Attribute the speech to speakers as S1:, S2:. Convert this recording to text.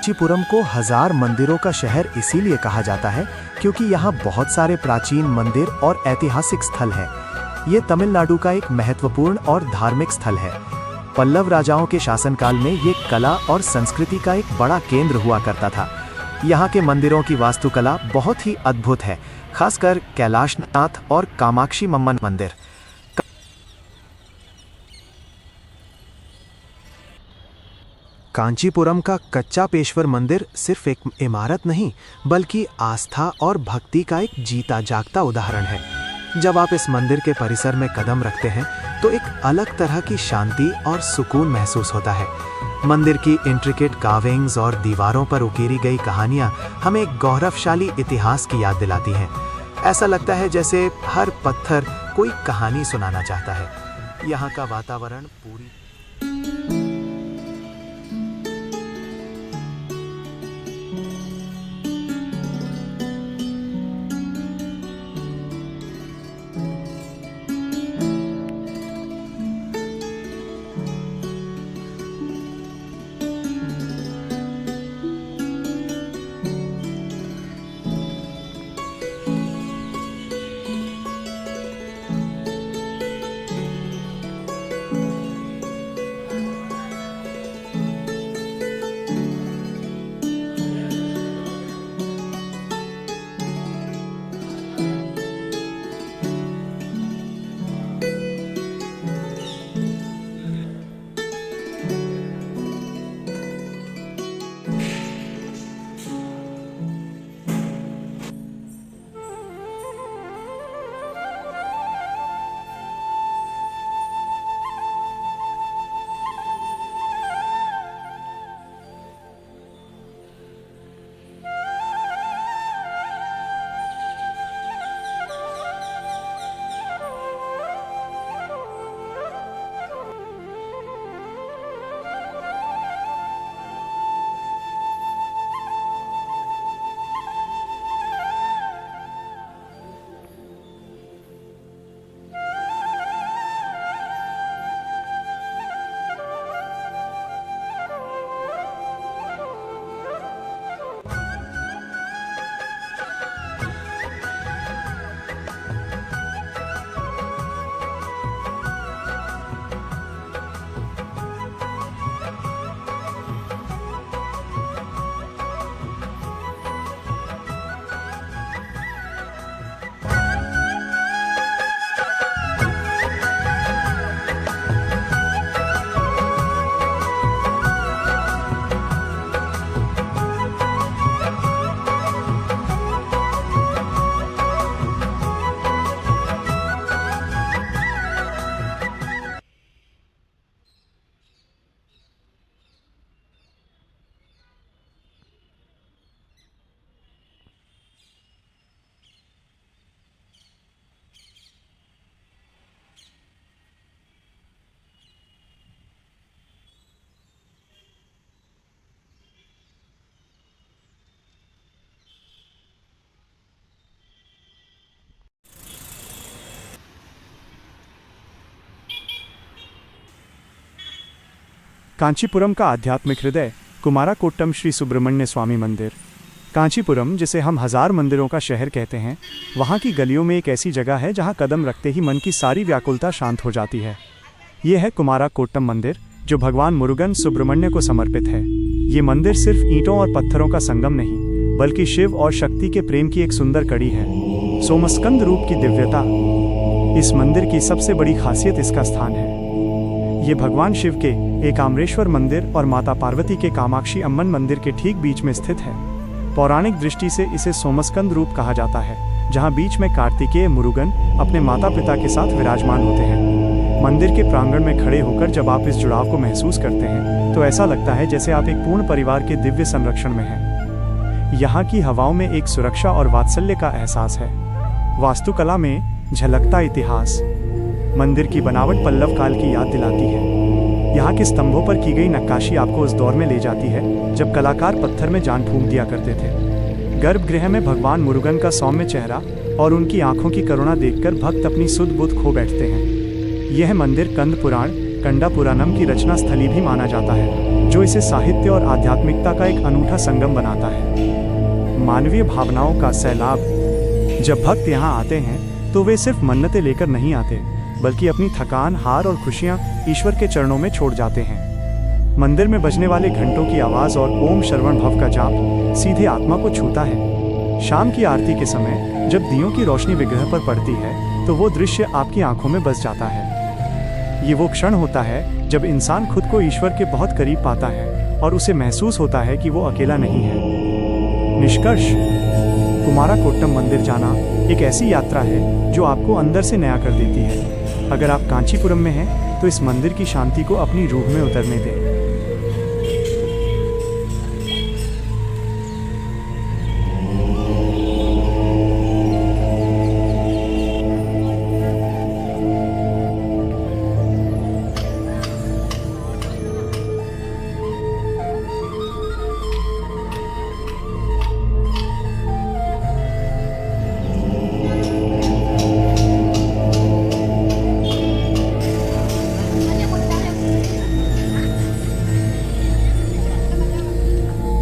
S1: कांचीपुरम को हजार मंदिरों का शहर इसीलिए कहा जाता है क्योंकि यहाँ बहुत सारे प्राचीन मंदिर और ऐतिहासिक स्थल हैं। ये तमिलनाडु का एक महत्वपूर्ण और धार्मिक स्थल है। पल्लव राजाओं के शासनकाल में ये कला और संस्कृति का एक बड़ा केंद्र हुआ करता था। यहाँ के मंदिरों की वास्तुकला बहुत ही अद्भुत है, खासकर कैलाशनाथ और कामाक्षी अम्मन मंदिर। कांचीपुरम का कच्चा पेश्वर मंदिर सिर्फ एक इमारत नहीं, बल्कि आस्था और भक्ति का एक जीता जागता उदाहरण है। जब आप इस मंदिर के परिसर में कदम रखते हैं तो एक अलग तरह की शांति और सुकून महसूस होता है। मंदिर की इंट्रिकेट कार्विंग्स और दीवारों पर उकेरी गई कहानियां हमें एक गौरवशाली इतिहास की याद दिलाती हैं। ऐसा लगता है जैसे हर पत्थर कोई कहानी सुनाना चाहता है। यहाँ का वातावरण पूरी
S2: कांचीपुरम का आध्यात्मिक हृदय कुमाराकोट्टम श्री सुब्रमण्य स्वामी मंदिर। कांचीपुरम, जिसे हम हजार मंदिरों का शहर कहते हैं, वहाँ की गलियों में एक ऐसी जगह है जहाँ कदम रखते ही मन की सारी व्याकुलता शांत हो जाती है। ये है कुमाराकोट्टम मंदिर, जो भगवान मुरुगन सुब्रमण्य को समर्पित है। ये मंदिर सिर्फ ईंटों और पत्थरों का संगम नहीं, बल्कि शिव और शक्ति के प्रेम की एक सुंदर कड़ी है। सोमस्कंद रूप की दिव्यता। इस मंदिर की सबसे बड़ी खासियत इसका स्थान है। ये भगवान शिव के एकाम्रेश्वर मंदिर और माता पार्वती के कामाक्षी अम्मन मंदिर के ठीक बीच में स्थित है। पौराणिक दृष्टि से इसे सोमस्कंद रूप कहा जाता है, जहाँ बीच में कार्तिकेय मुरुगन अपने माता पिता के साथ विराजमान होते हैं। मंदिर के प्रांगण में खड़े होकर जब आप इस जुड़ाव को महसूस करते हैं तो ऐसा लगता है जैसे आप एक पूर्ण परिवार के दिव्य संरक्षण में हैं। यहाँ की हवाओं में एक सुरक्षा और वात्सल्य का एहसास है। वास्तुकला में झलकता इतिहास। मंदिर की बनावट पल्लव काल की याद दिलाती है। यहाँ के स्तंभों पर की गई नक्काशी आपको उस दौर में ले जाती है जब कलाकार पत्थर में जान फूंक दिया करते थे। गर्भगृह में भगवान मुरुगन का सौम्य चेहरा और उनकी आंखों की करुणा देखकर भक्त अपनी सुध बुध खो बैठते हैं। यह मंदिर कंद पुराण कंडा पुराणम की रचना स्थली भी माना जाता है, जो इसे साहित्य और आध्यात्मिकता का एक अनूठा संगम बनाता है। मानवीय भावनाओं का सैलाब। जब भक्त यहाँ आते हैं तो वे सिर्फ मन्नतें लेकर नहीं आते, बल्कि अपनी थकान, हार और खुशियाँ ईश्वर के चरणों में छोड़ जाते हैं। मंदिर में बजने वाले घंटों की आवाज़ और ओम श्रवण भव का जाप सीधे आत्मा को छूता है। शाम की आरती के समय जब दियों की रोशनी विग्रह पर पड़ती है तो वो दृश्य आपकी आंखों में बस जाता है। ये वो क्षण होता है जब इंसान खुद को ईश्वर के बहुत करीब पाता है और उसे महसूस होता है कि वो अकेला नहीं है। निष्कर्ष, कुमाराकोट्टम मंदिर जाना एक ऐसी यात्रा है जो आपको अंदर से नया कर देती है। अगर आप कांचीपुरम में हैं तो इस मंदिर की शांति को अपनी रूह में उतरने दें।